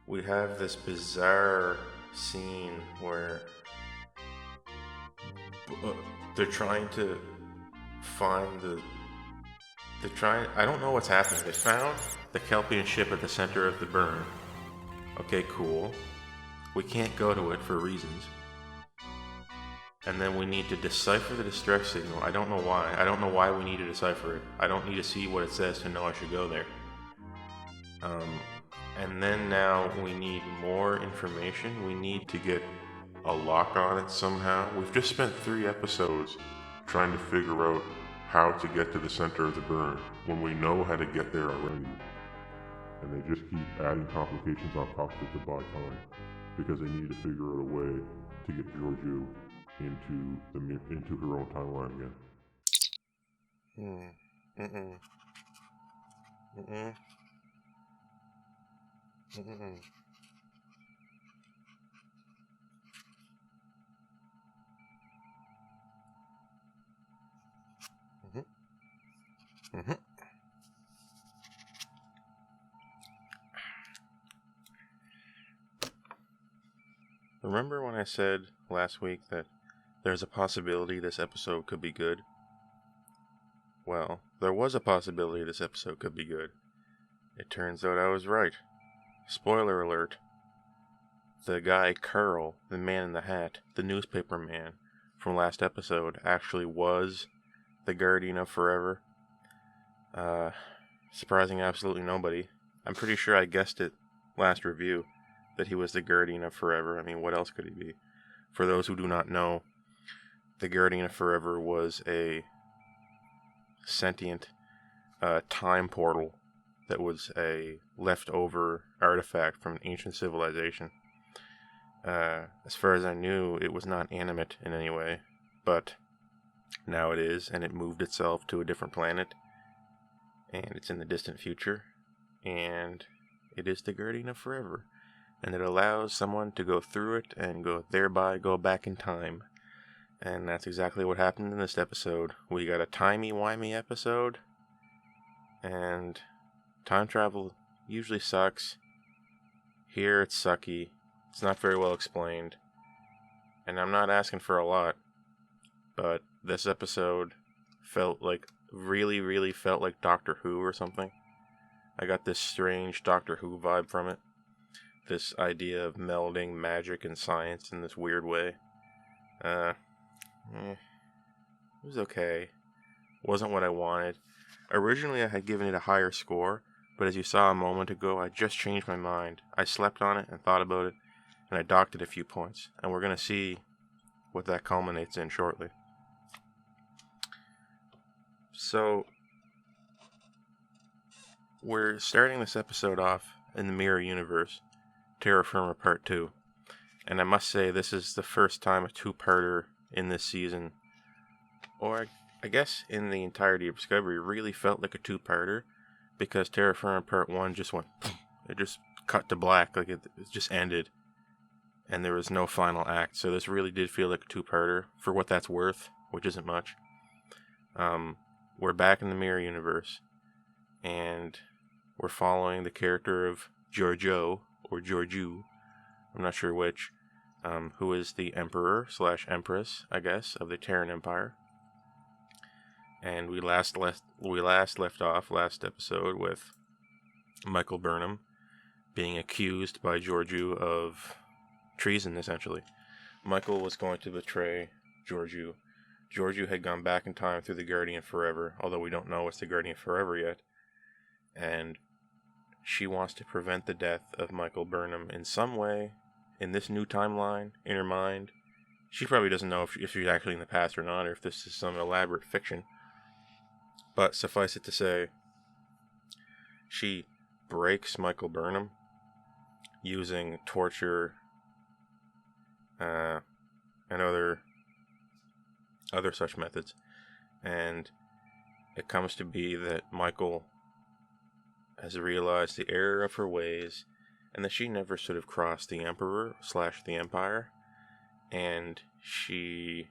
we have this bizarre scene where uh, they're trying to find the. They're trying. I don't know what's happening. They found the Kelpian ship at the center of the burn. Okay, cool. We can't go to it for reasons. And then we need to decipher the distress signal. I don't know why. I don't know why we need to decipher it. I don't need to see what it says to know I should go there. And then now we need more information. We need to get a lock on it somehow. We've just spent 3 episodes trying to figure out how to get to the center of the burn when we know how to get there already. And they just keep adding complications on top of it to buy time because they need to figure out a way to get Giorgio into her own timeline again. Remember when I said last week that there's a possibility this episode could be good? Well, there was a possibility this episode could be good. It turns out I was right. Spoiler alert. The guy Carl, the man in the hat, the newspaper man from last episode, actually was the Guardian of Forever. Surprising absolutely nobody. I'm pretty sure I guessed it last review that he was the Guardian of Forever. I mean, what else could he be? For those who do not know, the Guardian of Forever was a sentient time portal that was a leftover artifact from an ancient civilization. As far as I knew, it was not animate in any way, but now it is, and it moved itself to a different planet, and it's in the distant future, and it is the Guardian of Forever, and it allows someone to go through it and thereby go back in time. And that's exactly what happened in this episode. We got a timey-wimey episode, and time travel usually sucks. Here it's sucky. It's not very well explained. And I'm not asking for a lot, but this episode really felt like Doctor Who or something. I got this strange Doctor Who vibe from it. This idea of melding magic and science in this weird way. It was okay. Wasn't what I wanted. Originally I had given it a higher score, but as you saw a moment ago, I just changed my mind. I slept on it and thought about it, and I docked it a few points, and we're going to see what that culminates in shortly. So, we're starting this episode off in the Mirror Universe, Terra Firma Part 2, and I must say this is the first time a 2-parter in this season, or I guess in the entirety of Discovery, really felt like a 2-parter, because Terra Firma Part 1 just went, it just cut to black, like it just ended, and there was no final act, so this really did feel like a 2-parter, for what that's worth, which isn't much. We're back in the Mirror Universe, and we're following the character of Giorgio, or Giorgio, I'm not sure which, who is the Emperor/Empress, I guess, of the Terran Empire. And we last left off last episode with Michael Burnham being accused by Giorgio of treason, essentially. Michael was going to betray Giorgio. Giorgio had gone back in time through the Guardian Forever, although we don't know it's the Guardian Forever yet. And she wants to prevent the death of Michael Burnham in some way, in this new timeline, in her mind. She probably doesn't know if she's actually in the past or not, or if this is some elaborate fiction. But suffice it to say, she breaks Michael Burnham using torture and other such methods. And it comes to be that Michael has realized the error of her ways, and that she never should have crossed the Emperor/the Empire, and she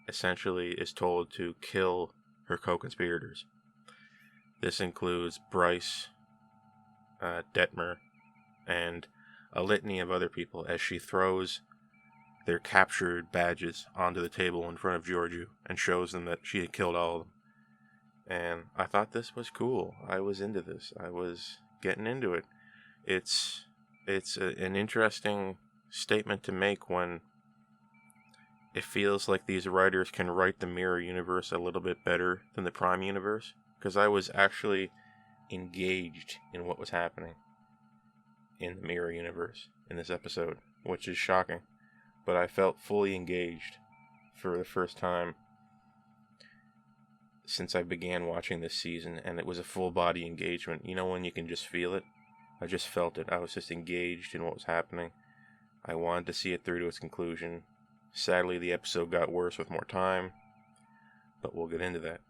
essentially is told to kill her co-conspirators. This includes Bryce, Detmer, and a litany of other people as she throws their captured badges onto the table in front of Georgiou and shows them that she had killed all of them. And I thought this was cool. I was into this. I was getting into it. It's an interesting statement to make when it feels like these writers can write the mirror universe a little bit better than the prime universe. Because I was actually engaged in what was happening in the mirror universe in this episode, which is shocking. But I felt fully engaged for the first time since I began watching this season, and it was a full body engagement. You know when you can just feel it? I just felt it. I was just engaged in what was happening. I wanted to see it through to its conclusion. Sadly, the episode got worse with more time, but we'll get into that.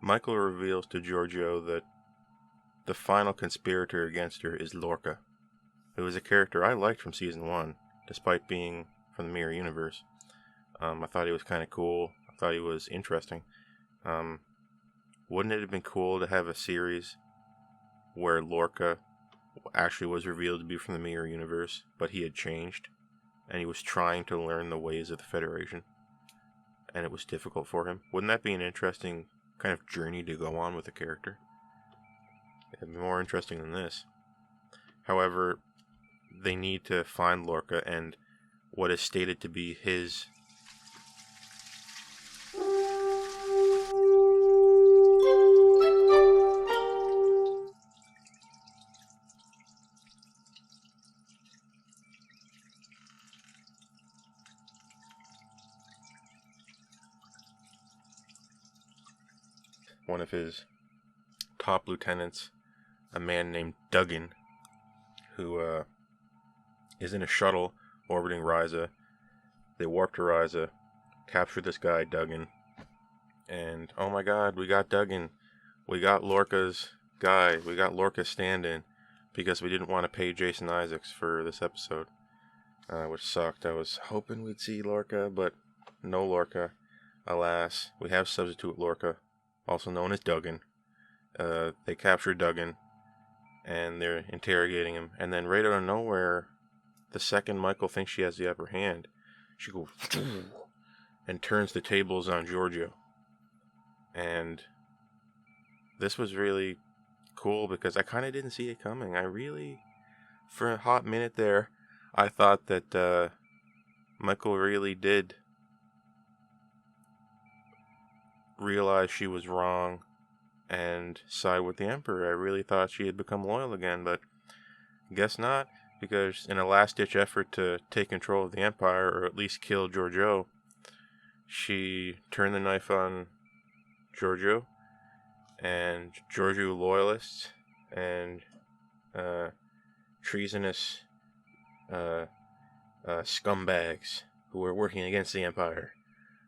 Michael reveals to Georgiou that the final conspirator against her is Lorca, who is a character I liked from season 1, despite being from the mirror universe. I thought he was kind of cool. I thought he was interesting. Wouldn't it have been cool to have a series where Lorca actually was revealed to be from the mirror universe, but he had changed, and he was trying to learn the ways of the Federation, and it was difficult for him? Wouldn't that be an interesting kind of journey to go on with the character? It'd be more interesting than this. However, they need to find Lorca and what is stated to be his one of his top lieutenants, a man named Duggan, who is in a shuttle orbiting Risa. They warp to Risa, capture this guy, Duggan, and oh my god, we got Duggan. We got Lorca's guy. We got Lorca's stand-in, because we didn't want to pay Jason Isaacs for this episode, which sucked. I was hoping we'd see Lorca, but no Lorca. Alas, we have substitute Lorca, also known as Duggan. They capture Duggan, and they're interrogating him, and then right out of nowhere, the second Michael thinks she has the upper hand, she goes and turns the tables on Georgiou. And this was really cool because I kind of didn't see it coming. I really, for a hot minute there, I thought that Michael really did realize she was wrong and side with the Emperor. I really thought she had become loyal again, but guess not, because in a last-ditch effort to take control of the Empire, or at least kill Georgiou, she turned the knife on Georgiou, and Georgiou loyalists and treasonous scumbags who were working against the Empire.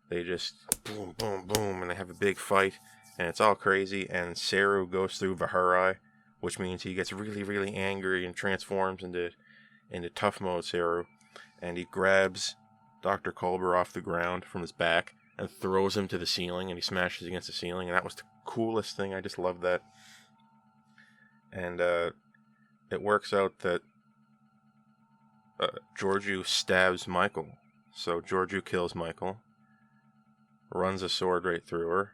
They just boom, boom, boom, and they have a big fight, and it's all crazy, and Saru goes through Vaharai, which means he gets really, really angry and transforms into tough mode Saru, and he grabs Dr. Culber off the ground from his back and throws him to the ceiling, and he smashes against the ceiling, and that was the coolest thing. I just loved that. And it works out that Georgiou stabs Michael. So Georgiou kills Michael, runs a sword right through her,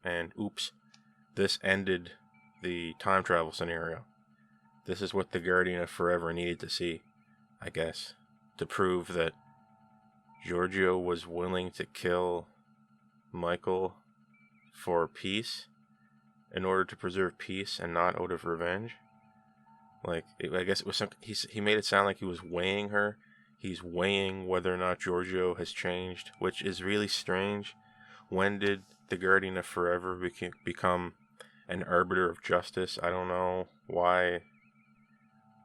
and oops, this ended the time travel scenario. This is what the Guardian of Forever needed to see, I guess, to prove that Georgiou was willing to kill Michael for peace, in order to preserve peace and not out of revenge. Like, I guess it was something, he made it sound like he was weighing her. He's weighing whether or not Georgiou has changed, which is really strange. When did the Guardian of Forever become an arbiter of justice? I don't know why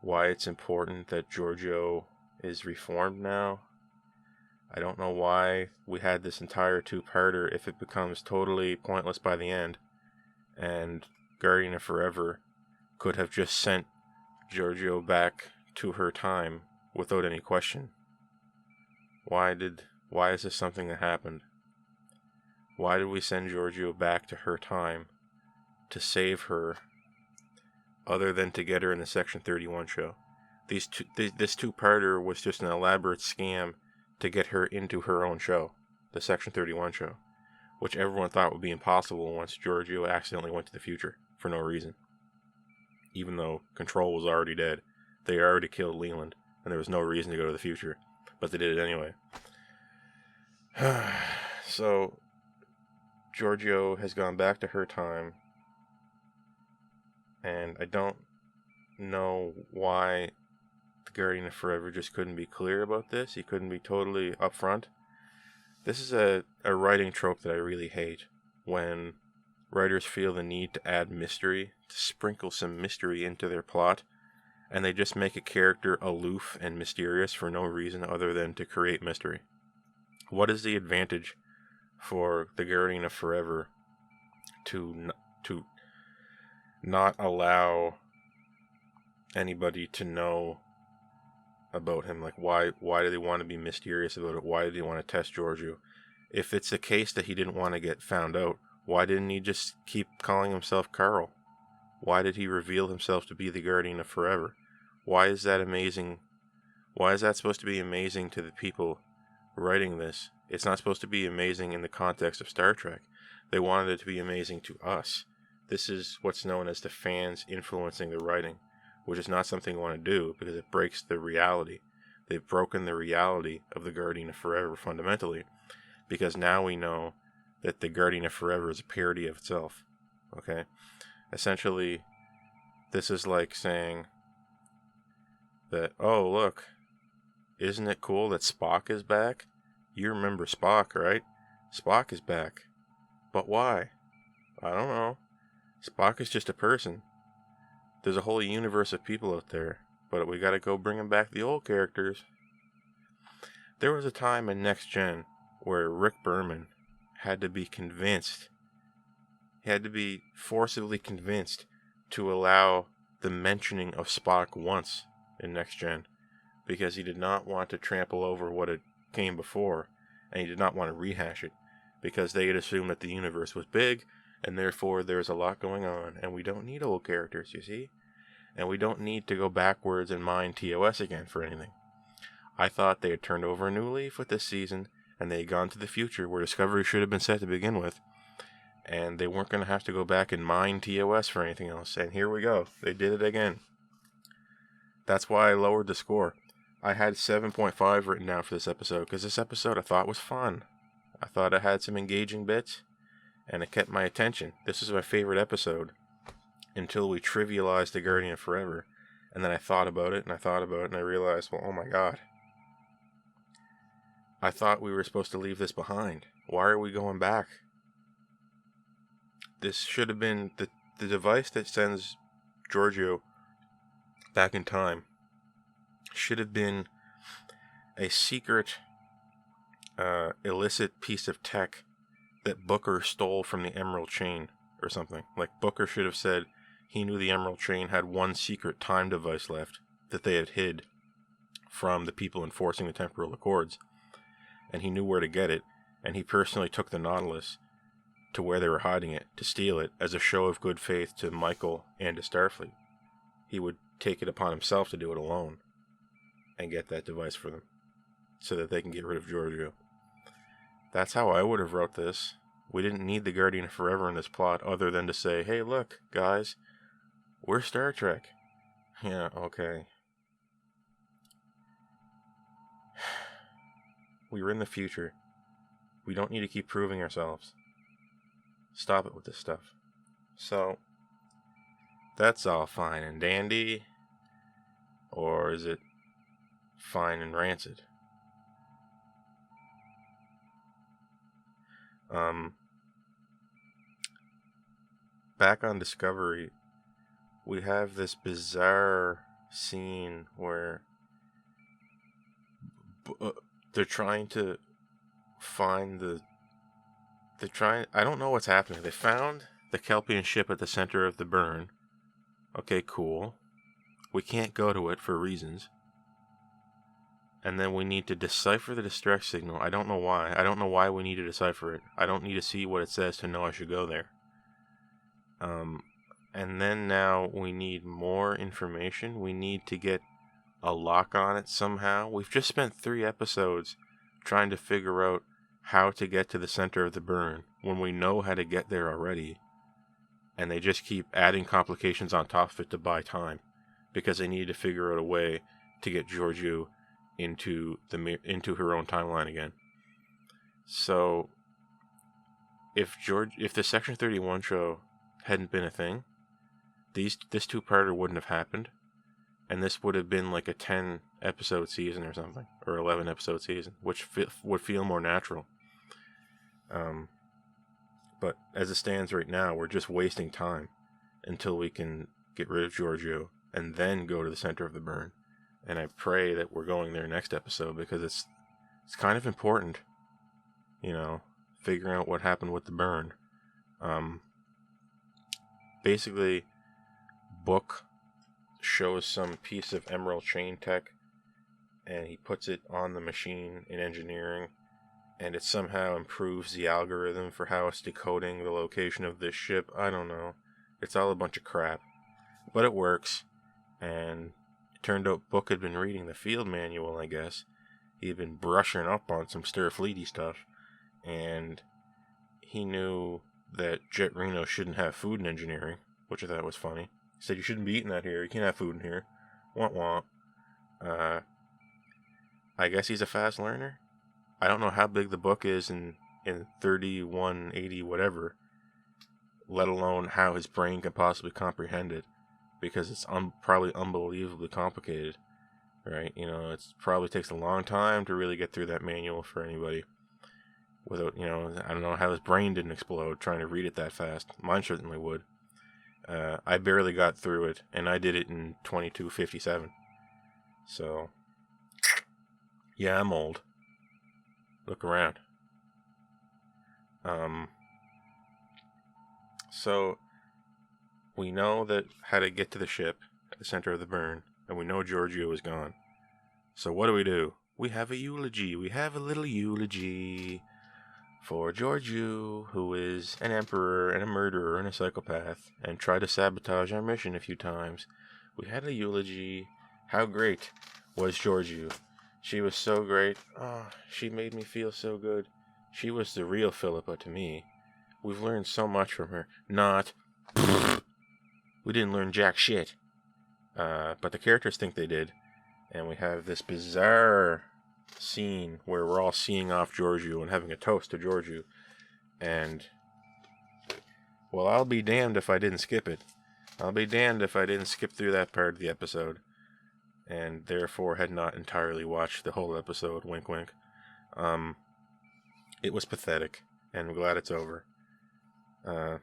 it's important that Georgiou is reformed now. I don't know why we had this entire two-parter if it becomes totally pointless by the end, and Guardian of Forever could have just sent Georgiou back to her time without any question. Why is this something that happened? Why did we send Georgiou back to her time to save her other than to get her in the Section 31 show. This two-parter was just an elaborate scam to get her into her own show, the Section 31 show, which everyone thought would be impossible once Giorgio accidentally went to the future for no reason. Even though Control was already dead. They already killed Leland, and there was no reason to go to the future, but they did it anyway. So, Giorgio has gone back to her time, and I don't know why the Guardian of Forever just couldn't be clear about this. He couldn't be totally upfront. This is a writing trope that I really hate, when writers feel the need to add mystery, to sprinkle some mystery into their plot, and they just make a character aloof and mysterious for no reason other than to create mystery. What is the advantage for the Guardian of Forever to not allow anybody to know about him? Like, why do they want to be mysterious about it? Why do they want to test Giorgio? If it's the case that he didn't want to get found out, why didn't he just keep calling himself Carl? Why did he reveal himself to be the Guardian of Forever? Why is that amazing? Why is that supposed to be amazing to the people writing this? It's not supposed to be amazing in the context of Star Trek. They wanted it to be amazing to us. This is what's known as the fans influencing the writing, which is not something you want to do because it breaks the reality. They've broken the reality of the Guardian of Forever fundamentally, because now we know that the Guardian of Forever is a parody of itself. Okay? Essentially, this is like saying that, oh, look, isn't it cool that Spock is back? You remember Spock, right? Spock is back. But why? I don't know. Spock is just a person. There's a whole universe of people out there, but we gotta go bring back the old characters. There was a time in Next Gen where Rick Berman had to be convinced, he had to be forcibly convinced to allow the mentioning of Spock once in Next Gen, because he did not want to trample over what had came before, and he did not want to rehash it, because they had assumed that the universe was big, and therefore there's a lot going on, and we don't need old characters, you see? And we don't need to go backwards and mine TOS again for anything. I thought they had turned over a new leaf with this season, and they had gone to the future where Discovery should have been set to begin with, and they weren't going to have to go back and mine TOS for anything else, and here we go. They did it again. That's why I lowered the score. I had 7.5 written down for this episode, because this episode I thought was fun. I thought it had some engaging bits, and it kept my attention. This is my favorite episode, until we trivialized the Guardian of Forever, and then I thought about it, and I realized, well, oh my god. I thought we were supposed to leave this behind. Why are we going back? This should have been the device that sends Giorgio back in time. Should have been a secret, illicit piece of tech that Booker stole from the Emerald Chain or something. Like, Booker should have said he knew the Emerald Chain had one secret time device left that they had hid from the people enforcing the temporal accords, and he knew where to get it, and he personally took the Nautilus to where they were hiding it to steal it as a show of good faith to Michael and to Starfleet. He would take it upon himself to do it alone and get that device for them so that they can get rid of Giorgio. That's how I would have wrote this. We didn't need the Guardian of Forever in this plot other than to say, hey, look, guys, we're Star Trek. Yeah, okay. We were in the future. We don't need to keep proving ourselves. Stop it with this stuff. So, that's all fine and dandy. Or is it fine and rancid? Back on Discovery, we have this bizarre scene where they're trying to find I don't know what's happening. They found the Kelpian ship at the center of the burn. Okay, cool. We can't go to it for reasons. And then we need to decipher the distress signal. I don't know why. I don't know why we need to decipher it. I don't need to see what it says to know I should go there. And then now we need more information. We need to get a lock on it somehow. We've just spent 3 episodes trying to figure out how to get to the center of the burn when we know how to get there already. And they just keep adding complications on top of it to buy time, because they need to figure out a way to get Georgiou into her own timeline again. So if the Section 31 show hadn't been a thing, this 2-parter wouldn't have happened, and this would have been like a 10 episode season or something, or 11 episode season, which would feel more natural. But as it stands right now, we're just wasting time until we can get rid of Georgiou and then go to the center of the burn. And I pray that we're going there next episode, because it's kind of important, figuring out what happened with the burn. Basically, Book shows some piece of emerald chain tech, and he puts it on the machine in engineering, and it somehow improves the algorithm for how it's decoding the location of this ship. I don't know. It's all a bunch of crap. But it works, and it turned out Book had been reading the field manual, I guess. He had been brushing up on some Starfleety stuff, and he knew that Jet Reno shouldn't have food in engineering, which I thought was funny. He said, "You shouldn't be eating that here. You can't have food in here." Womp womp. I guess he's a fast learner. I don't know how big the book is in 3180 whatever, let alone how his brain can possibly comprehend it, because it's probably unbelievably complicated, right? It probably takes a long time to really get through that manual for anybody. Without, I don't know how his brain didn't explode trying to read it that fast. Mine certainly would. I barely got through it, and I did it in 22:57. So, yeah, I'm old. Look around. So, we know that how to get to the ship at the center of the burn, and we know Georgiou is gone. So what do? We have a eulogy. We have a little eulogy for Georgiou, who is an emperor and a murderer and a psychopath, and tried to sabotage our mission a few times. We had a eulogy. How great was Georgiou? She was so great. Oh, she made me feel so good. She was the real Philippa to me. We've learned so much from her. Not. We didn't learn jack shit. But the characters think they did. And we have this bizarre scene where we're all seeing off Georgiou and having a toast to Georgiou. And, well, I'll be damned if I didn't skip it. I'll be damned if I didn't skip through that part of the episode, and therefore had not entirely watched the whole episode. Wink, wink. It was pathetic, and I'm glad it's over. A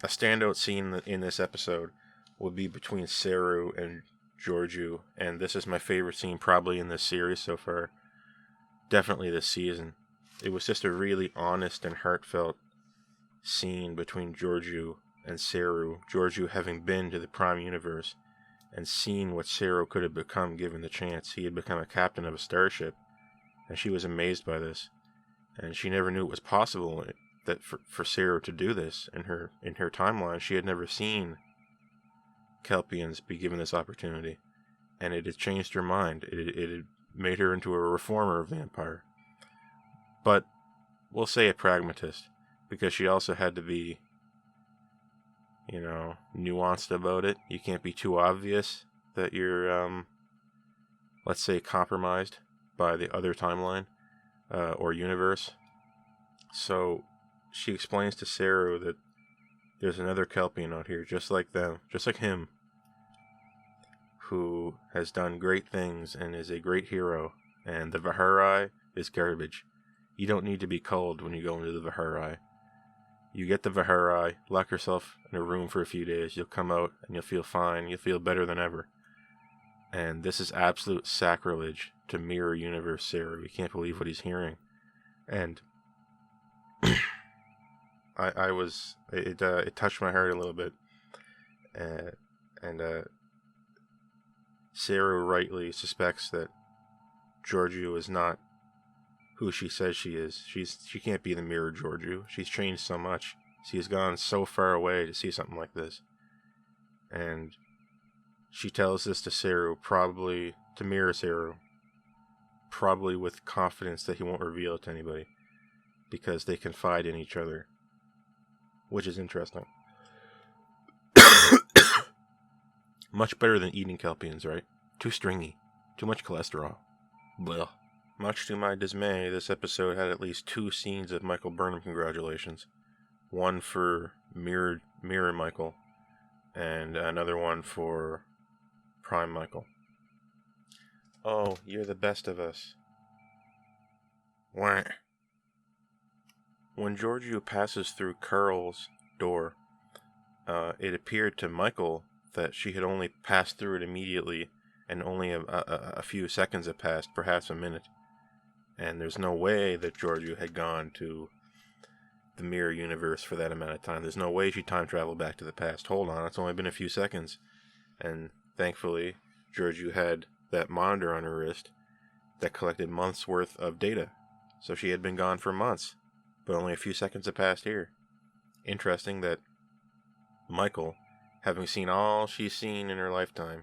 standout scene in this episode would be between Saru and Georgiou, and this is my favorite scene probably in this series so far. Definitely this season. It was just a really honest and heartfelt scene between Georgiou and Saru. Georgiou having been to the Prime Universe and seen what Saru could have become given the chance. He had become a captain of a starship, and she was amazed by this. And she never knew it was possible that for Saru to do this in her timeline. She had never seen Kelpians be given this opportunity, and it had changed her mind. It had made her into a reformer of the Empire. But we'll say a pragmatist, because she also had to be, nuanced about it. You can't be too obvious that you're, let's say, compromised by the other timeline or universe. So she explains to Saru that there's another Kelpian out here, just like them, just like him, who has done great things and is a great hero, and the Vihari is garbage. You don't need to be cold when you go into the Vihari. You get the Vihari, lock yourself in a room for a few days, you'll come out and you'll feel fine, you'll feel better than ever. And this is absolute sacrilege to mirror universe Saru. You can't believe what he's hearing. And it touched my heart a little bit. And Saru rightly suspects that Georgiou is not who she says she is. She can't be the mirror Georgiou. She's changed so much She has gone so far away to see something like this. And she tells this to Saru, probably to mirror Saru, probably with confidence that he won't reveal it to anybody, because they confide in each other, which is interesting. Much better than eating kelpians, right? Too stringy. Too much cholesterol. Blah. Much to my dismay, this episode had at least 2 scenes of Michael Burnham congratulations. One for Mirror Michael, and another one for Prime Michael. Oh, you're the best of us. Wah. When Georgiou passes through Carl's door, it appeared to Michael that she had only passed through it immediately, and only a few seconds had passed, perhaps a minute. And there's no way that Georgiou had gone to the mirror universe for that amount of time. There's no way she time traveled back to the past. Hold on, it's only been a few seconds. And thankfully, Georgiou had that monitor on her wrist that collected months' worth of data. So she had been gone for months, but only a few seconds had passed here. Interesting that Michael, having seen all she's seen in her lifetime,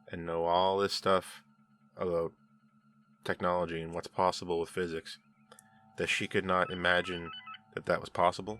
and know all this stuff about technology and what's possible with physics, that she could not imagine that that was possible.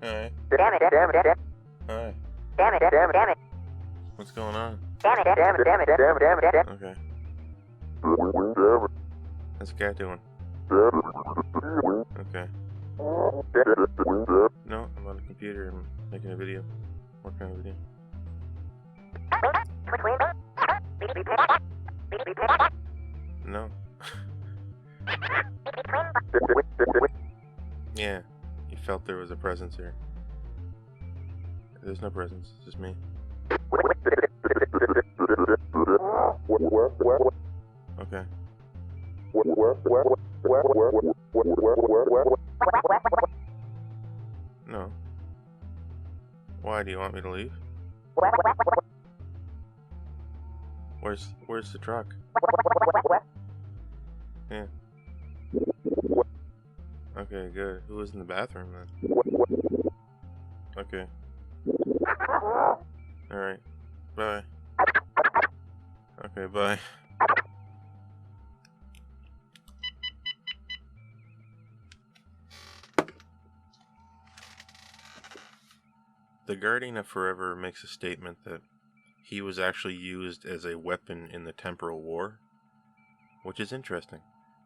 Hi. Damn it. Hi. Damn it. What's going on? Damn it. Okay. How's the cat doing? Okay. No, I'm on the computer and making a video. What kind of video? No. Yeah, you felt there was a presence here. There's no presence, it's just me. Okay. No. Why do you want me to leave? Where's the truck? Yeah. Okay, good. Who was in the bathroom then? Okay. Alright. Bye. Okay, bye. The Guardian of Forever makes a statement that he was actually used as a weapon in the Temporal War, which is interesting.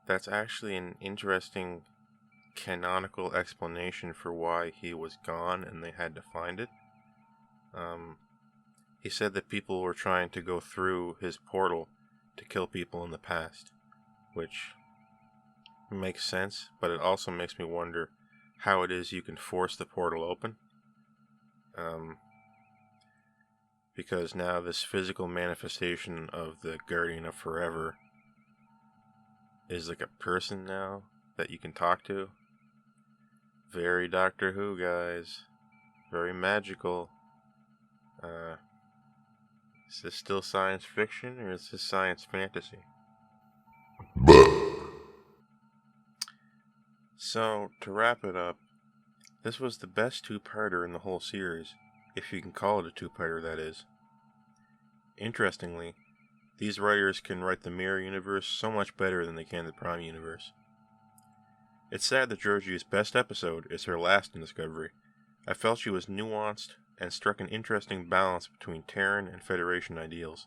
That's actually an interesting canonical explanation for why he was gone and they had to find it. He said that people were trying to go through his portal to kill people in the past, which makes sense, but it also makes me wonder how it is you can force the portal open. Because now this physical manifestation of the Guardian of Forever is like a person now that you can talk to. Very Doctor Who, guys. Very magical. Is this still science fiction or is this science fantasy? So, to wrap it up, this was the best two-parter in the whole series, if you can call it a two-parter, that is. Interestingly, these writers can write the Mirror Universe so much better than they can the Prime Universe. It's sad that Georgiou's best episode is her last in Discovery. I felt she was nuanced and struck an interesting balance between Terran and Federation ideals.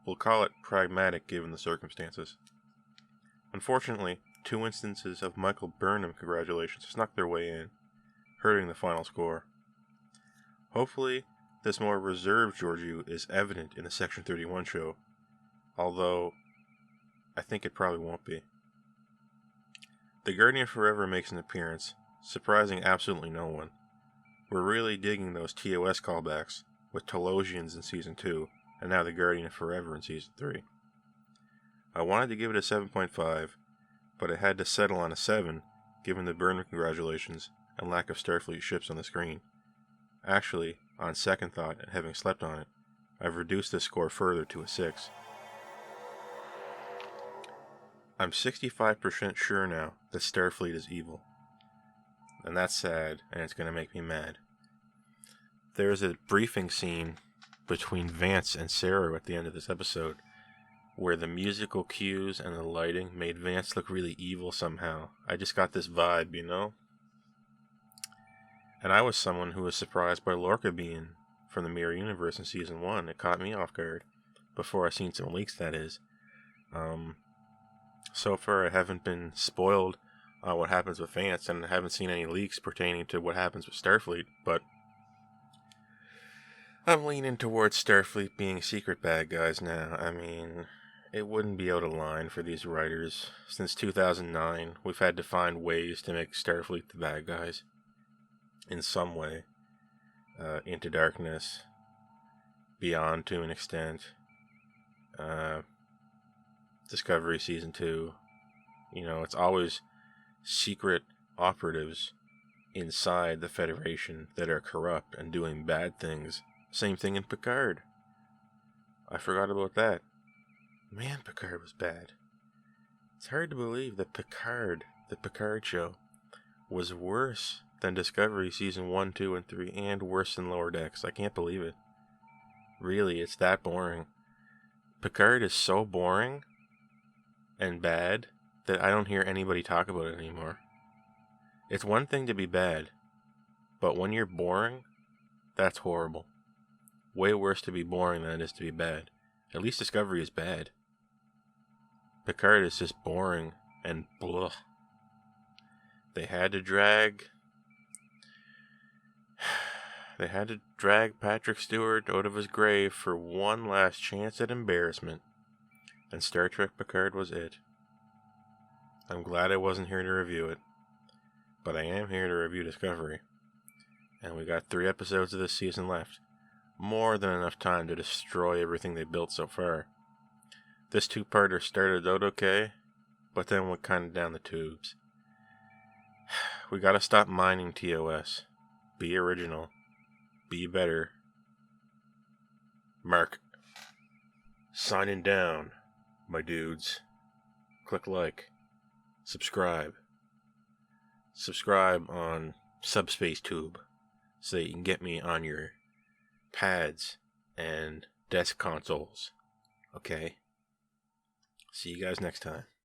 We'll call it pragmatic given the circumstances. Unfortunately, 2 instances of Michael Burnham congratulations snuck their way in, hurting the final score. Hopefully, this more reserved Georgiou is evident in the Section 31 show, although I think it probably won't be. The Guardian Forever makes an appearance, surprising absolutely no one. We're really digging those TOS callbacks, with Telosians in Season 2, and now the Guardian Forever in Season 3. I wanted to give it a 7.5, but I had to settle on a 7, given the burner congratulations and lack of Starfleet ships on the screen. Actually, on second thought and having slept on it, I've reduced this score further to a 6. I'm 65% sure now that Starfleet is evil. And that's sad, and it's going to make me mad. There's a briefing scene between Vance and Sarah at the end of this episode, where the musical cues and the lighting made Vance look really evil somehow. I just got this vibe, you know? And I was someone who was surprised by Lorca being from the Mirror Universe in Season 1. It caught me off guard. Before I seen some leaks, that is. So far I haven't been spoiled on what happens with Vance, and I haven't seen any leaks pertaining to what happens with Starfleet, but I'm leaning towards Starfleet being secret bad guys now. I mean, it wouldn't be out of line for these writers. Since 2009, we've had to find ways to make Starfleet the bad guys. In some way. Into Darkness. Beyond to an extent. Discovery Season 2. You know, it's always secret operatives inside the Federation that are corrupt and doing bad things. Same thing in Picard. I forgot about that. Man, Picard was bad. It's hard to believe that the Picard show, was worse than Discovery Season 1, 2, and 3, and worse than Lower Decks. I can't believe it. Really, it's that boring. Picard is so boring and bad that I don't hear anybody talk about it anymore. It's one thing to be bad, but when you're boring, that's horrible. Way worse to be boring than it is to be bad. At least Discovery is bad. Picard is just boring and blah. They had to drag Patrick Stewart out of his grave for one last chance at embarrassment, and Star Trek Picard was it. I'm glad I wasn't here to review it, but I am here to review Discovery, and we got 3 episodes of this season left. More than enough time to destroy everything they built so far. This 2-parter started out okay, but then went kind of down the tubes. We gotta stop mining TOS. Be original. Be better. Mark. Signing down, my dudes. Click like. Subscribe. Subscribe on Subspace Tube so that you can get me on your pads and desk consoles. Okay? See you guys next time.